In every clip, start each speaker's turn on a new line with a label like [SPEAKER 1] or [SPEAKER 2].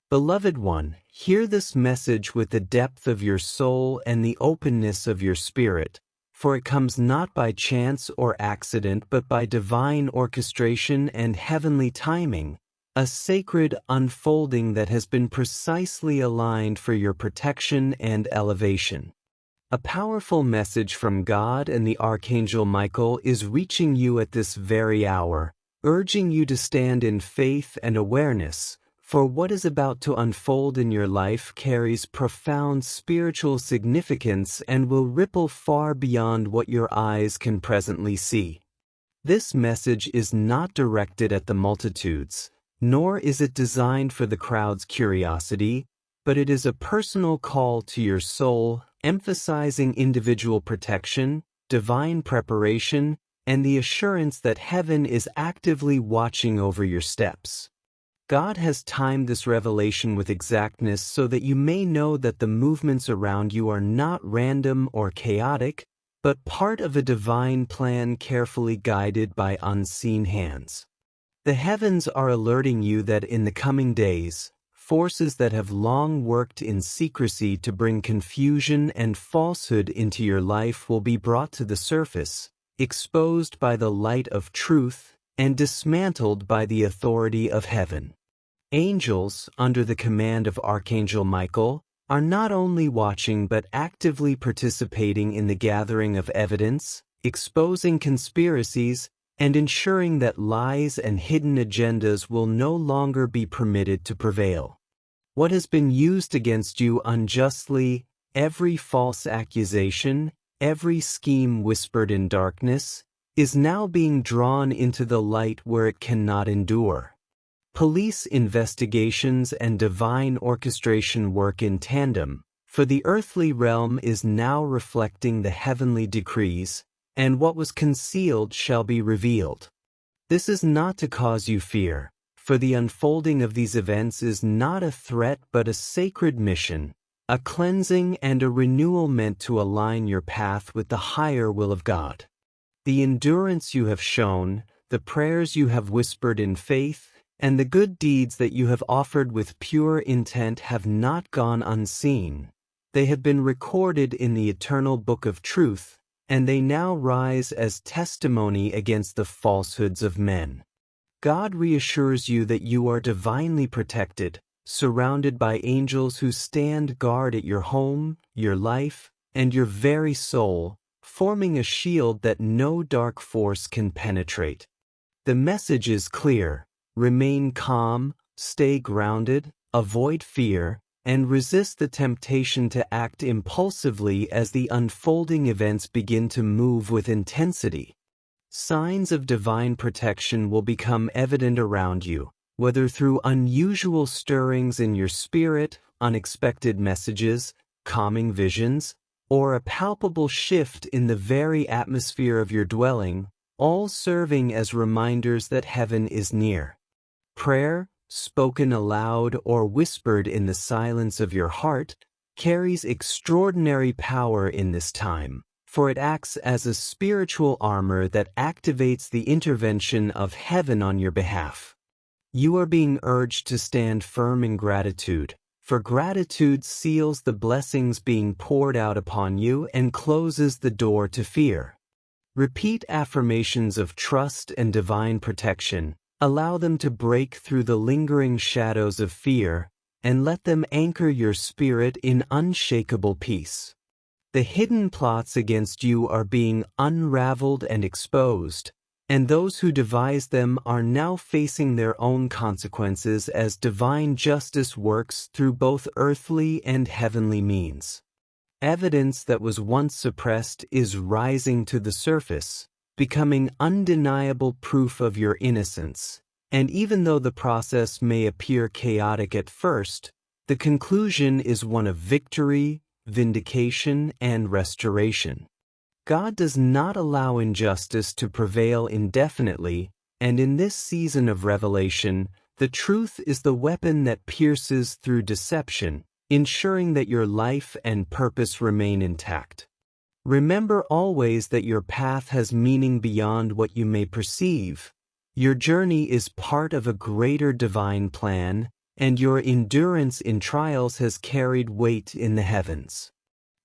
[SPEAKER 1] Beloved one, hear this message with the depth of your soul and the openness of your spirit, for it comes not by chance or accident but by divine orchestration and heavenly timing, a sacred unfolding that has been precisely aligned for your protection and elevation. A powerful message from God and the Archangel Michael is reaching you at this very hour, urging you to stand in faith and awareness, for what is about to unfold in your life carries profound spiritual significance and will ripple far beyond what your eyes can presently see. This message is not directed at the multitudes, nor is it designed for the crowd's curiosity, but it is a personal call to your soul, emphasizing individual protection, divine preparation, and the assurance that heaven is actively watching over your steps. God has timed this revelation with exactness so that you may know that the movements around you are not random or chaotic, but part of a divine plan carefully guided by unseen hands. The heavens are alerting you that in the coming days, forces that have long worked in secrecy to bring confusion and falsehood into your life will be brought to the surface, exposed by the light of truth, and dismantled by the authority of heaven. Angels, under the command of Archangel Michael, are not only watching but actively participating in the gathering of evidence, exposing conspiracies, and ensuring that lies and hidden agendas will no longer be permitted to prevail. What has been used against you unjustly, every false accusation, every scheme whispered in darkness, is now being drawn into the light where it cannot endure. Police investigations and divine orchestration work in tandem, for the earthly realm is now reflecting the heavenly decrees, and what was concealed shall be revealed. This is not to cause you fear, for the unfolding of these events is not a threat but a sacred mission, a cleansing and a renewal meant to align your path with the higher will of God. The endurance you have shown, the prayers you have whispered in faith, and the good deeds that you have offered with pure intent have not gone unseen. They have been recorded in the eternal book of truth, and they now rise as testimony against the falsehoods of men. God reassures you that you are divinely protected, surrounded by angels who stand guard at your home, your life, and your very soul, forming a shield that no dark force can penetrate. The message is clear. Remain calm, stay grounded, avoid fear, and resist the temptation to act impulsively as the unfolding events begin to move with intensity. Signs of divine protection will become evident around you, whether through unusual stirrings in your spirit, unexpected messages, calming visions, or a palpable shift in the very atmosphere of your dwelling, all serving as reminders that heaven is near. Prayer, spoken aloud or whispered in the silence of your heart, carries extraordinary power in this time, for it acts as a spiritual armor that activates the intervention of heaven on your behalf. You are being urged to stand firm in gratitude, for gratitude seals the blessings being poured out upon you and closes the door to fear. Repeat affirmations of trust and divine protection. Allow them to break through the lingering shadows of fear, and let them anchor your spirit in unshakable peace. The hidden plots against you are being unraveled and exposed, and those who devised them are now facing their own consequences as divine justice works through both earthly and heavenly means. Evidence that was once suppressed is rising to the surface, becoming undeniable proof of your innocence, and even though the process may appear chaotic at first, the conclusion is one of victory, vindication, and restoration. God does not allow injustice to prevail indefinitely, and in this season of revelation, the truth is the weapon that pierces through deception, ensuring that your life and purpose remain intact. Remember always that your path has meaning beyond what you may perceive. Your journey is part of a greater divine plan, and your endurance in trials has carried weight in the heavens.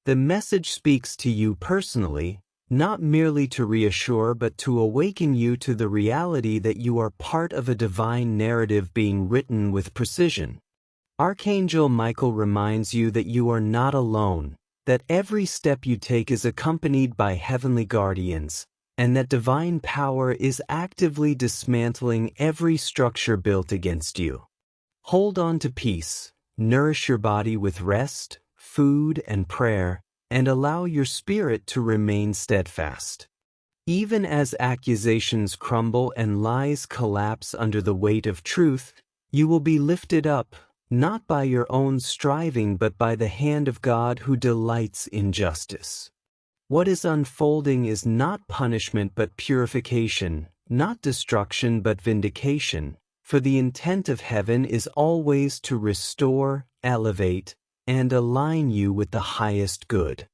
[SPEAKER 1] The message speaks to you personally, not merely to reassure but to awaken you to the reality that you are part of a divine narrative being written with precision. Archangel Michael reminds you that you are not alone, that every step you take is accompanied by heavenly guardians, and that divine power is actively dismantling every structure built against you. Hold on to peace, nourish your body with rest, food, and prayer, and allow your spirit to remain steadfast. Even as accusations crumble and lies collapse under the weight of truth, you will be lifted up, not by your own striving but by the hand of God who delights in justice. What is unfolding is not punishment but purification, not destruction but vindication, for the intent of heaven is always to restore, elevate, and align you with the highest good.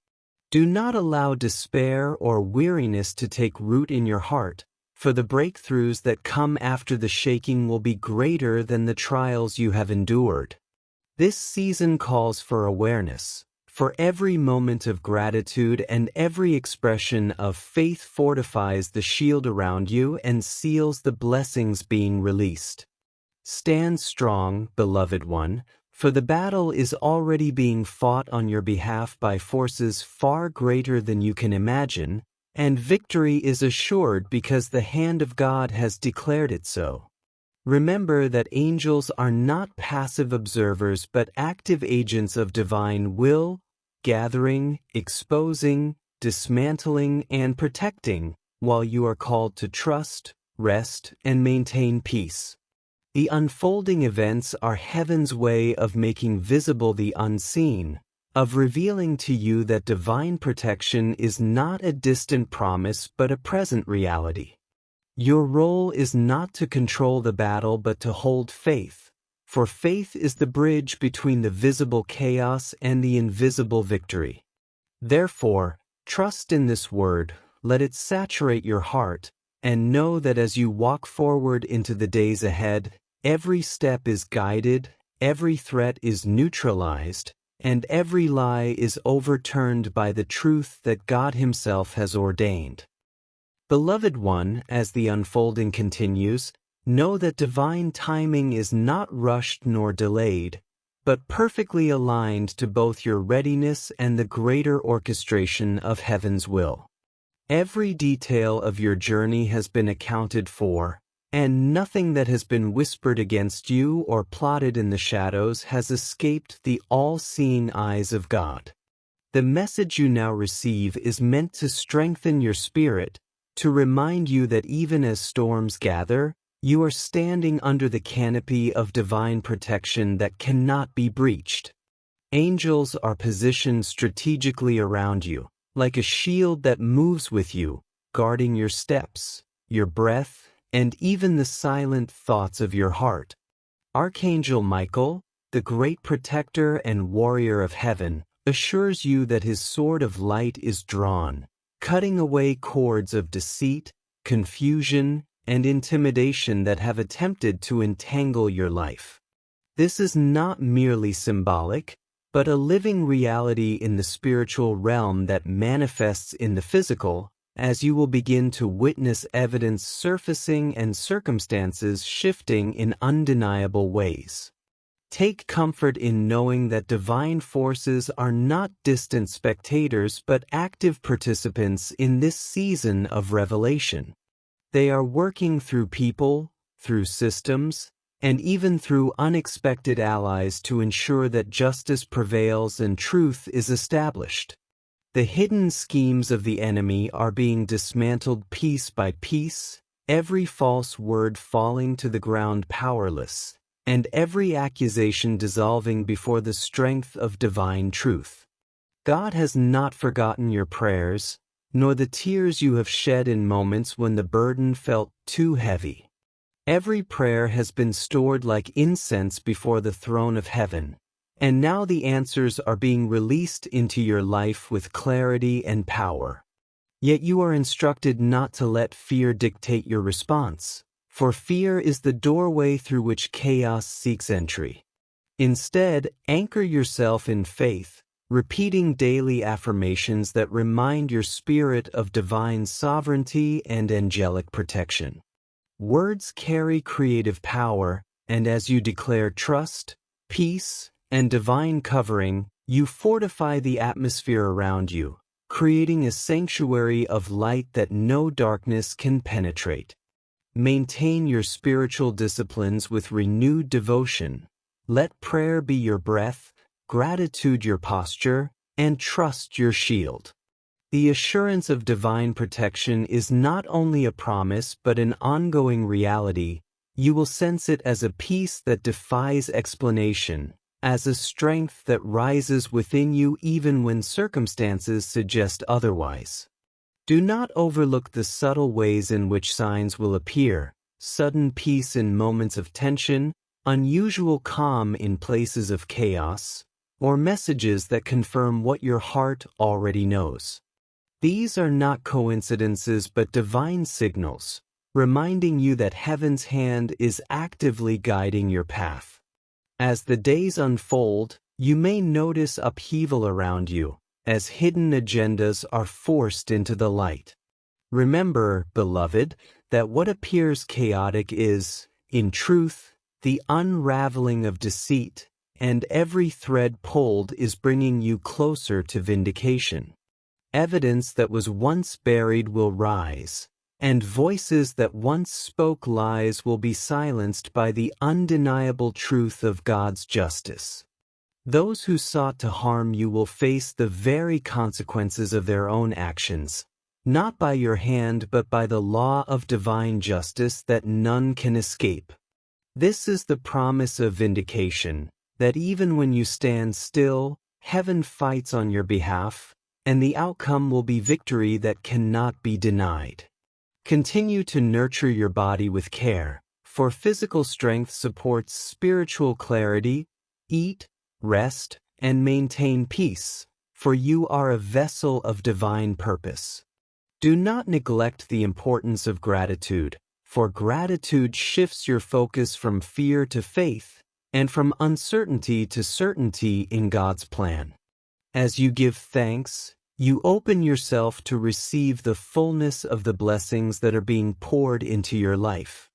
[SPEAKER 1] Do not allow despair or weariness to take root in your heart, for the breakthroughs that come after the shaking will be greater than the trials you have endured. This season calls for awareness, for every moment of gratitude and every expression of faith fortifies the shield around you and seals the blessings being released. Stand strong, beloved one, for the battle is already being fought on your behalf by forces far greater than you can imagine, and victory is assured because the hand of God has declared it so. Remember that angels are not passive observers but active agents of divine will, gathering, exposing, dismantling, and protecting, while you are called to trust, rest, and maintain peace. The unfolding events are heaven's way of making visible the unseen, of revealing to you that divine protection is not a distant promise but a present reality. Your role is not to control the battle but to hold faith, for faith is the bridge between the visible chaos and the invisible victory. Therefore, trust in this word, let it saturate your heart, and know that as you walk forward into the days ahead, every step is guided, every threat is neutralized, and every lie is overturned by the truth that God Himself has ordained. Beloved one, as the unfolding continues, know that divine timing is not rushed nor delayed, but perfectly aligned to both your readiness and the greater orchestration of heaven's will. Every detail of your journey has been accounted for, and nothing that has been whispered against you or plotted in the shadows has escaped the all-seeing eyes of God. The message you now receive is meant to strengthen your spirit, to remind you that even as storms gather, you are standing under the canopy of divine protection that cannot be breached. Angels are positioned strategically around you, like a shield that moves with you, guarding your steps, your breath, and even the silent thoughts of your heart. Archangel Michael, the great protector and warrior of heaven, assures you that his sword of light is drawn, cutting away cords of deceit, confusion, and intimidation that have attempted to entangle your life. This is not merely symbolic, but a living reality in the spiritual realm that manifests in the physical, as you will begin to witness evidence surfacing and circumstances shifting in undeniable ways. Take comfort in knowing that divine forces are not distant spectators but active participants in this season of revelation. They are working through people, through systems, and even through unexpected allies to ensure that justice prevails and truth is established. The hidden schemes of the enemy are being dismantled piece by piece, every false word falling to the ground powerless, and every accusation dissolving before the strength of divine truth. God has not forgotten your prayers, nor the tears you have shed in moments when the burden felt too heavy. Every prayer has been stored like incense before the throne of heaven, and now the answers are being released into your life with clarity and power. Yet you are instructed not to let fear dictate your response, for fear is the doorway through which chaos seeks entry. Instead, anchor yourself in faith, repeating daily affirmations that remind your spirit of divine sovereignty and angelic protection. Words carry creative power, and as you declare trust, peace, and divine covering, you fortify the atmosphere around you, creating a sanctuary of light that no darkness can penetrate. Maintain your spiritual disciplines with renewed devotion. Let prayer be your breath, gratitude your posture, and trust your shield. The assurance of divine protection is not only a promise but an ongoing reality. You will sense it as a peace that defies explanation, as a strength that rises within you even when circumstances suggest otherwise. Do not overlook the subtle ways in which signs will appear: sudden peace in moments of tension, unusual calm in places of chaos, or messages that confirm what your heart already knows. These are not coincidences but divine signals, reminding you that heaven's hand is actively guiding your path. As the days unfold, you may notice upheaval around you, as hidden agendas are forced into the light. Remember, beloved, that what appears chaotic is, in truth, the unraveling of deceit, and every thread pulled is bringing you closer to vindication. Evidence that was once buried will rise, and voices that once spoke lies will be silenced by the undeniable truth of God's justice. Those who sought to harm you will face the very consequences of their own actions, not by your hand but by the law of divine justice that none can escape. This is the promise of vindication, that even when you stand still, heaven fights on your behalf, and the outcome will be victory that cannot be denied. Continue to nurture your body with care, for physical strength supports spiritual clarity. Eat, rest, and maintain peace, for you are a vessel of divine purpose. Do not neglect the importance of gratitude, for gratitude shifts your focus from fear to faith, and from uncertainty to certainty in God's plan. As you give thanks, you open yourself to receive the fullness of the blessings that are being poured into your life.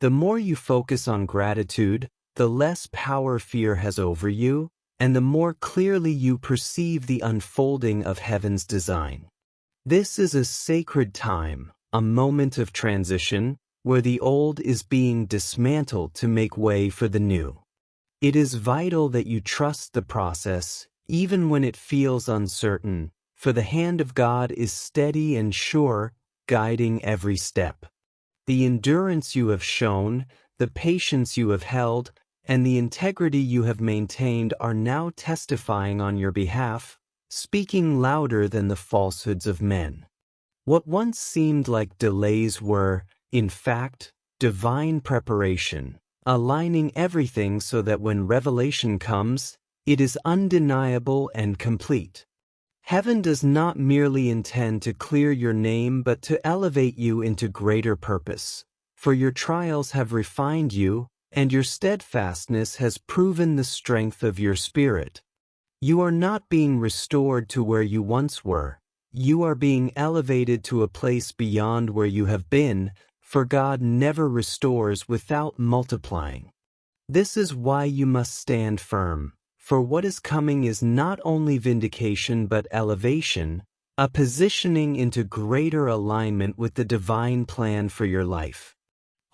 [SPEAKER 1] The more you focus on gratitude, the less power fear has over you, and the more clearly you perceive the unfolding of heaven's design. This is a sacred time, a moment of transition, where the old is being dismantled to make way for the new. It is vital that you trust the process, even when it feels uncertain, for the hand of God is steady and sure, guiding every step. The endurance you have shown, the patience you have held, and the integrity you have maintained are now testifying on your behalf, speaking louder than the falsehoods of men. What once seemed like delays were, in fact, divine preparation, aligning everything so that when revelation comes, it is undeniable and complete. Heaven does not merely intend to clear your name but to elevate you into greater purpose, for your trials have refined you, and your steadfastness has proven the strength of your spirit. You are not being restored to where you once were. You are being elevated to a place beyond where you have been, for God never restores without multiplying. This is why you must stand firm, for what is coming is not only vindication but elevation, a positioning into greater alignment with the divine plan for your life.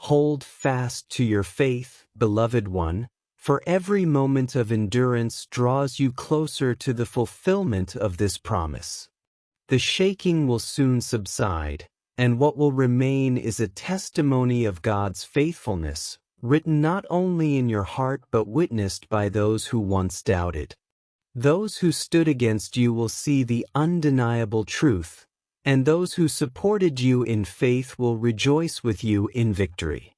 [SPEAKER 1] Hold fast to your faith, beloved one, for every moment of endurance draws you closer to the fulfillment of this promise. The shaking will soon subside, and what will remain is a testimony of God's faithfulness, written not only in your heart but witnessed by those who once doubted. Those who stood against you will see the undeniable truth, and those who supported you in faith will rejoice with you in victory.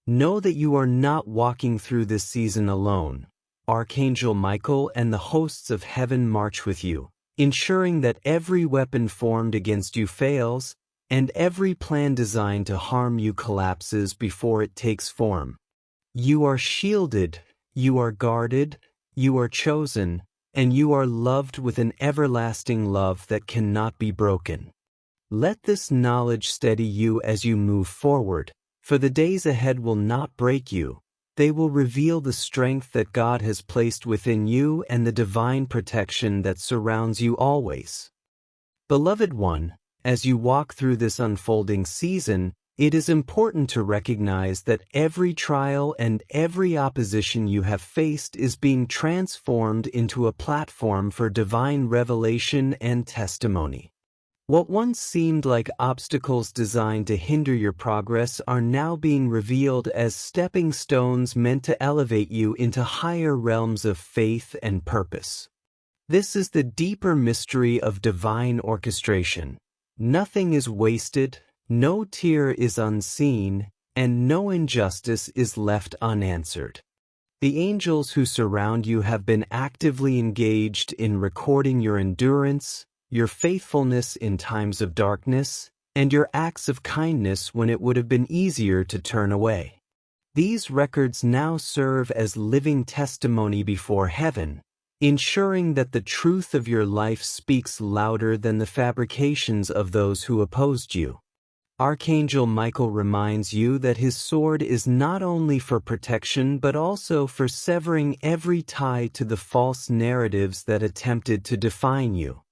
[SPEAKER 1] Know that you are not walking through this season alone. Archangel Michael and the hosts of heaven march with you, ensuring that every weapon formed against you fails, and every plan designed to harm you collapses before it takes form. You are shielded, you are guarded, you are chosen, and you are loved with an everlasting love that cannot be broken. Let this knowledge steady you as you move forward, for the days ahead will not break you. They will reveal the strength that God has placed within you and the divine protection that surrounds you always. Beloved one, as you walk through this unfolding season, it is important to recognize that every trial and every opposition you have faced is being transformed into a platform for divine revelation and testimony. What once seemed like obstacles designed to hinder your progress are now being revealed as stepping stones meant to elevate you into higher realms of faith and purpose. This is the deeper mystery of divine orchestration. Nothing is wasted, no tear is unseen, and no injustice is left unanswered. The angels who surround you have been actively engaged in recording your endurance, your faithfulness in times of darkness, and your acts of kindness when it would have been easier to turn away. These records now serve as living testimony before heaven, ensuring that the truth of your life speaks louder than the fabrications of those who opposed you. Archangel Michael reminds you that his sword is not only for protection but also for severing every tie to the false narratives that attempted to define you.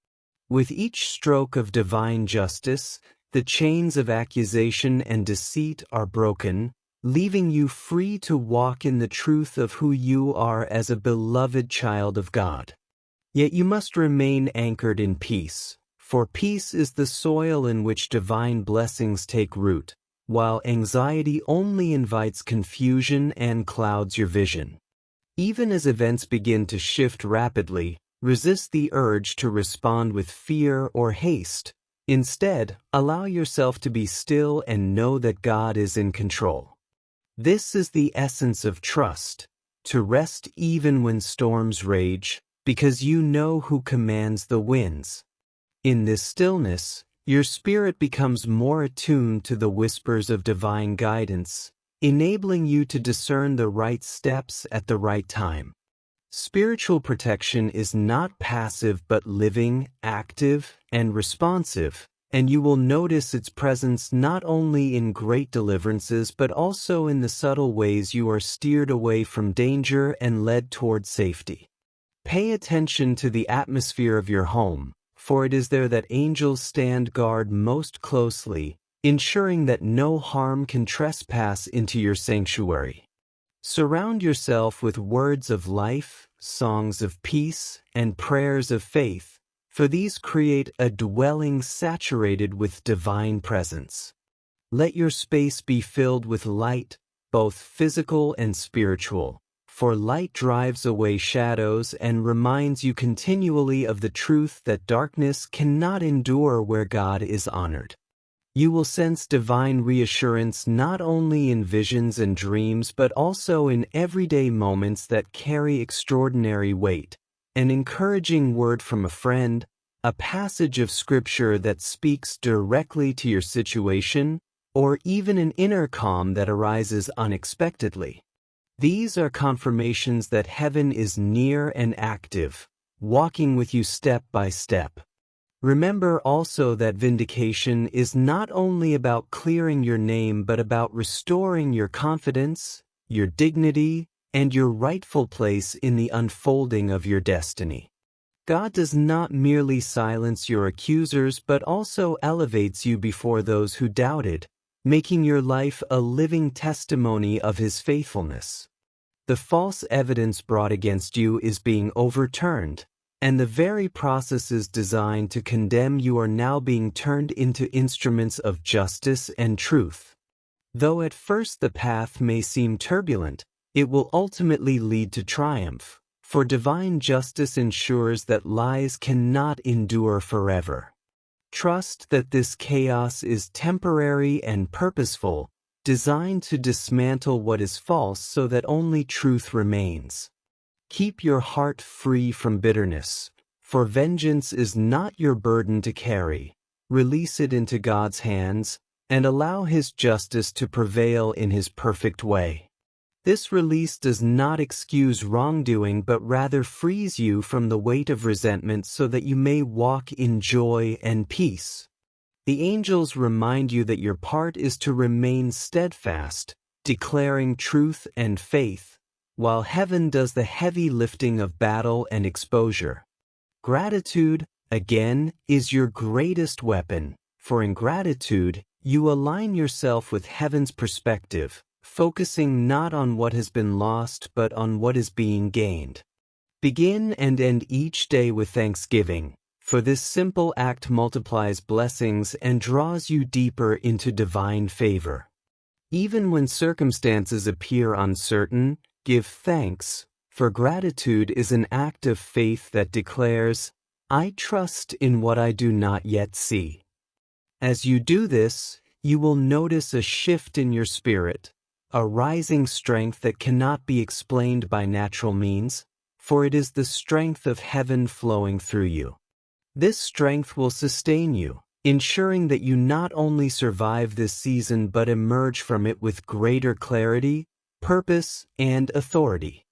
[SPEAKER 1] With each stroke of divine justice, the chains of accusation and deceit are broken, leaving you free to walk in the truth of who you are as a beloved child of God. Yet you must remain anchored in peace, for peace is the soil in which divine blessings take root, while anxiety only invites confusion and clouds your vision. Even as events begin to shift rapidly, resist the urge to respond with fear or haste. Instead, allow yourself to be still and know that God is in control. This is the essence of trust, to rest even when storms rage, because you know who commands the winds. In this stillness, your spirit becomes more attuned to the whispers of divine guidance, enabling you to discern the right steps at the right time. Spiritual protection is not passive but living, active, and responsive, and you will notice its presence not only in great deliverances but also in the subtle ways you are steered away from danger and led toward safety. Pay attention to the atmosphere of your home, for it is there that angels stand guard most closely, ensuring that no harm can trespass into your sanctuary. Surround yourself with words of life, songs of peace, and prayers of faith, for these create a dwelling saturated with divine presence. Let your space be filled with light, both physical and spiritual, for light drives away shadows and reminds you continually of the truth that darkness cannot endure where God is honored. You will sense divine reassurance not only in visions and dreams but also in everyday moments that carry extraordinary weight. An encouraging word from a friend, a passage of scripture that speaks directly to your situation, or even an inner calm that arises unexpectedly. These are confirmations that heaven is near and active, walking with you step by step. Remember also that vindication is not only about clearing your name but about restoring your confidence, your dignity, and your rightful place in the unfolding of your destiny. God does not merely silence your accusers but also elevates you before those who doubted, making your life a living testimony of His faithfulness. The false evidence brought against you is being overturned, and the very processes designed to condemn you are now being turned into instruments of justice and truth. Though at first the path may seem turbulent, it will ultimately lead to triumph, for divine justice ensures that lies cannot endure forever. Trust that this chaos is temporary and purposeful, designed to dismantle what is false so that only truth remains. Keep your heart free from bitterness, for vengeance is not your burden to carry. Release it into God's hands, and allow His justice to prevail in His perfect way. This release does not excuse wrongdoing but rather frees you from the weight of resentment so that you may walk in joy and peace. The angels remind you that your part is to remain steadfast, declaring truth and faith, while heaven does the heavy lifting of battle and exposure. Gratitude, again, is your greatest weapon, for in gratitude, you align yourself with heaven's perspective, focusing not on what has been lost but on what is being gained. Begin and end each day with thanksgiving, for this simple act multiplies blessings and draws you deeper into divine favor. Even when circumstances appear uncertain, give thanks, for gratitude is an act of faith that declares, "I trust in what I do not yet see." As you do this, you will notice a shift in your spirit, a rising strength that cannot be explained by natural means, for it is the strength of heaven flowing through you. This strength will sustain you, ensuring that you not only survive this season but emerge from it with greater clarity, purpose, and authority.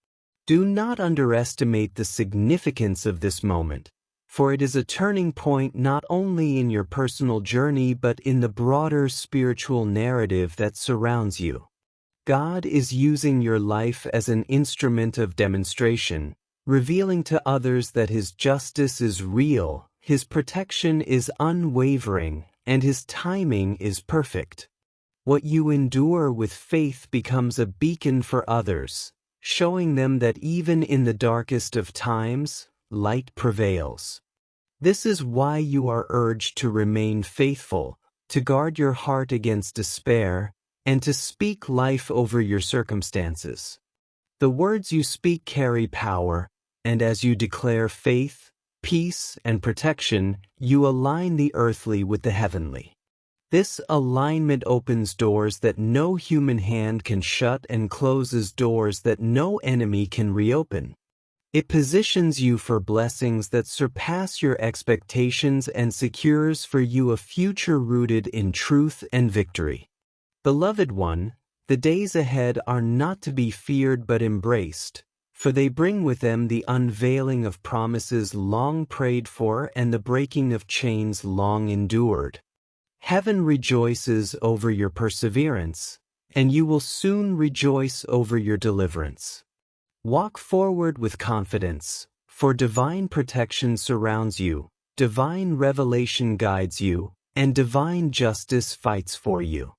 [SPEAKER 1] Do not underestimate the significance of this moment, for it is a turning point not only in your personal journey but in the broader spiritual narrative that surrounds you. God is using your life as an instrument of demonstration, revealing to others that His justice is real, His protection is unwavering, and His timing is perfect. What you endure with faith becomes a beacon for others, showing them that even in the darkest of times, light prevails. This is why you are urged to remain faithful, to guard your heart against despair, and to speak life over your circumstances. The words you speak carry power, and as you declare faith, peace, and protection, you align the earthly with the heavenly. This alignment opens doors that no human hand can shut and closes doors that no enemy can reopen. It positions you for blessings that surpass your expectations and secures for you a future rooted in truth and victory. Beloved one, the days ahead are not to be feared but embraced, for they bring with them the unveiling of promises long prayed for and the breaking of chains long endured. Heaven rejoices over your perseverance, and you will soon rejoice over your deliverance. Walk forward with confidence, for divine protection surrounds you, divine revelation guides you, and divine justice fights for you.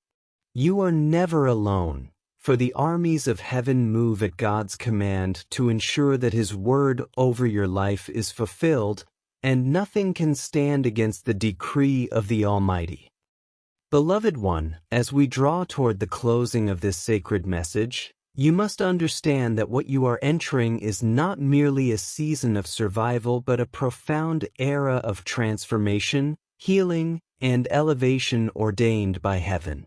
[SPEAKER 1] You are never alone, for the armies of heaven move at God's command to ensure that His word over your life is fulfilled, and nothing can stand against the decree of the Almighty. Beloved one, as we draw toward the closing of this sacred message, you must understand that what you are entering is not merely a season of survival but a profound era of transformation, healing, and elevation ordained by heaven.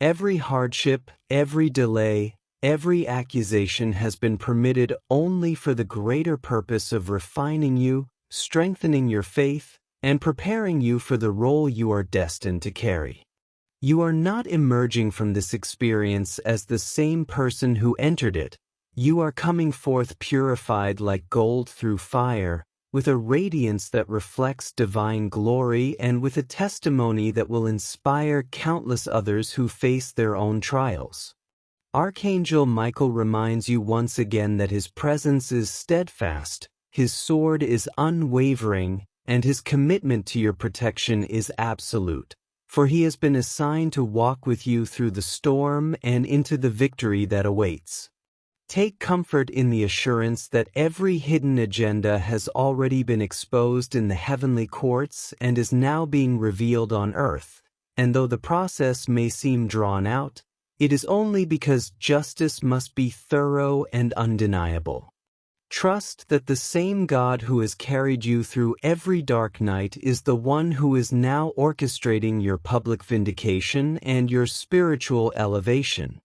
[SPEAKER 1] Every hardship, every delay, every accusation has been permitted only for the greater purpose of refining you, strengthening your faith, and preparing you for the role you are destined to carry. You are not emerging from this experience as the same person who entered it. You are coming forth purified like gold through fire, with a radiance that reflects divine glory and with a testimony that will inspire countless others who face their own trials. Archangel Michael reminds you once again that his presence is steadfast, his sword is unwavering, and his commitment to your protection is absolute. For he has been assigned to walk with you through the storm and into the victory that awaits. Take comfort in the assurance that every hidden agenda has already been exposed in the heavenly courts and is now being revealed on earth, and though the process may seem drawn out, it is only because justice must be thorough and undeniable. Trust that the same God who has carried you through every dark night is the one who is now orchestrating your public vindication and your spiritual elevation.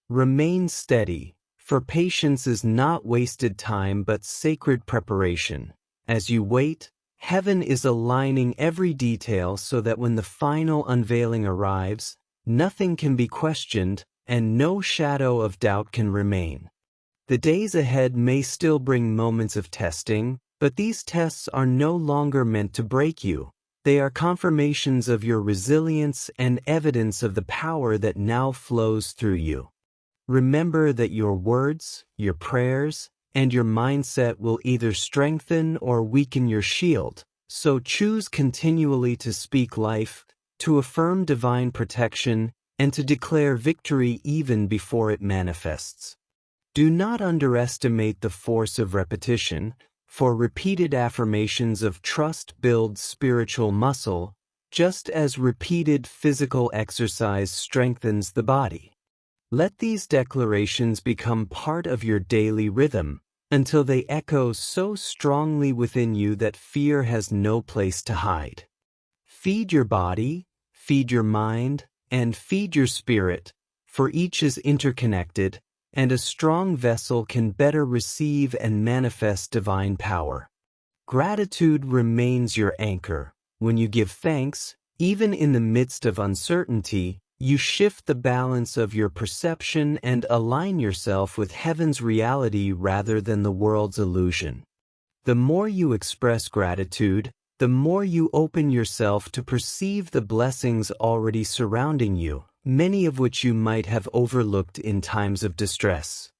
[SPEAKER 1] Remain steady, for patience is not wasted time but sacred preparation. As you wait, heaven is aligning every detail so that when the final unveiling arrives, nothing can be questioned, and no shadow of doubt can remain. The days ahead may still bring moments of testing, but these tests are no longer meant to break you. They are confirmations of your resilience and evidence of the power that now flows through you. Remember that your words, your prayers, and your mindset will either strengthen or weaken your shield, so choose continually to speak life, to affirm divine protection, and to declare victory even before it manifests. Do not underestimate the force of repetition, for repeated affirmations of trust build spiritual muscle, just as repeated physical exercise strengthens the body. Let these declarations become part of your daily rhythm, until they echo so strongly within you that fear has no place to hide. Feed your body, feed your mind, and feed your spirit, for each is interconnected, and a strong vessel can better receive and manifest divine power. Gratitude remains your anchor. When you give thanks, even in the midst of uncertainty, you shift the balance of your perception and align yourself with heaven's reality rather than the world's illusion. The more you express gratitude, the more you open yourself to perceive the blessings already surrounding you, many of which you might have overlooked in times of distress.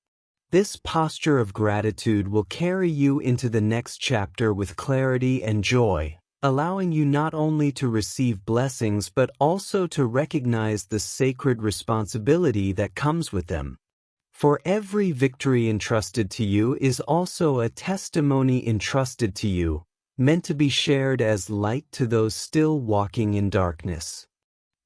[SPEAKER 1] This posture of gratitude will carry you into the next chapter with clarity and joy, allowing you not only to receive blessings but also to recognize the sacred responsibility that comes with them. For every victory entrusted to you is also a testimony entrusted to you, meant to be shared as light to those still walking in darkness.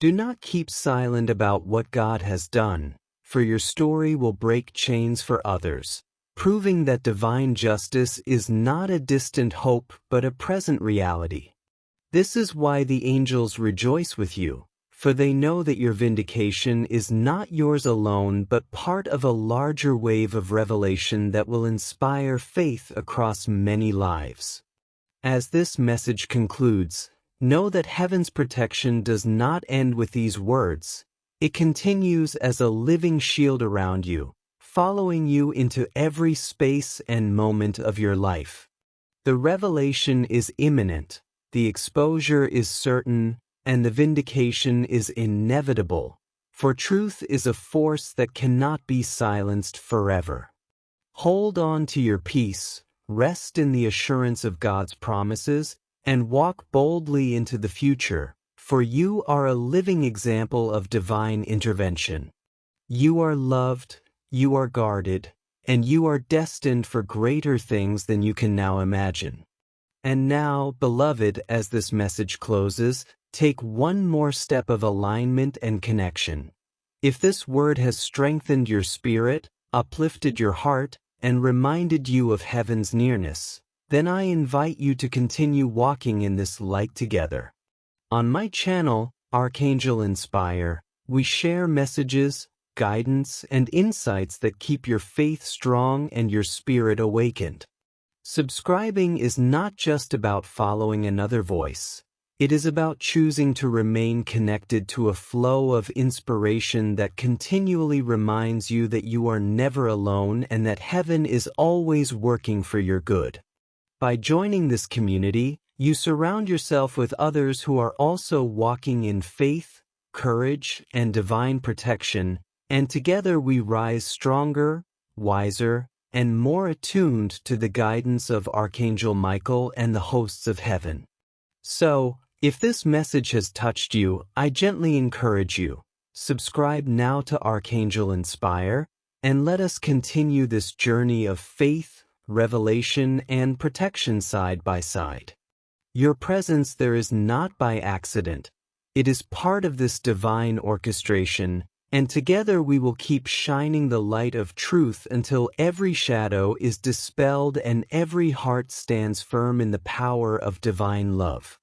[SPEAKER 1] Do not keep silent about what God has done, for your story will break chains for others, proving that divine justice is not a distant hope but a present reality. This is why the angels rejoice with you, for they know that your vindication is not yours alone but part of a larger wave of revelation that will inspire faith across many lives. As this message concludes, know that heaven's protection does not end with these words. It continues as a living shield around you, following you into every space and moment of your life. The revelation is imminent, the exposure is certain, and the vindication is inevitable, for truth is a force that cannot be silenced forever. Hold on to your peace, rest in the assurance of God's promises, and walk boldly into the future, for you are a living example of divine intervention. You are loved, you are guarded, and you are destined for greater things than you can now imagine. And now, beloved, as this message closes, take one more step of alignment and connection. If this word has strengthened your spirit, uplifted your heart, and reminded you of heaven's nearness, then I invite you to continue walking in this light together. On my channel, Archangel Inspire, we share messages, guidance, and insights that keep your faith strong and your spirit awakened. Subscribing is not just about following another voice. It is about choosing to remain connected to a flow of inspiration that continually reminds you that you are never alone and that heaven is always working for your good. By joining this community, you surround yourself with others who are also walking in faith, courage, and divine protection, and together we rise stronger, wiser, and more attuned to the guidance of Archangel Michael and the hosts of heaven. So, if this message has touched you, I gently encourage you, subscribe now to Archangel Inspire, and let us continue this journey of faith, revelation, and protection side by side. Your presence there is not by accident. It is part of this divine orchestration, and together we will keep shining the light of truth until every shadow is dispelled and every heart stands firm in the power of divine love.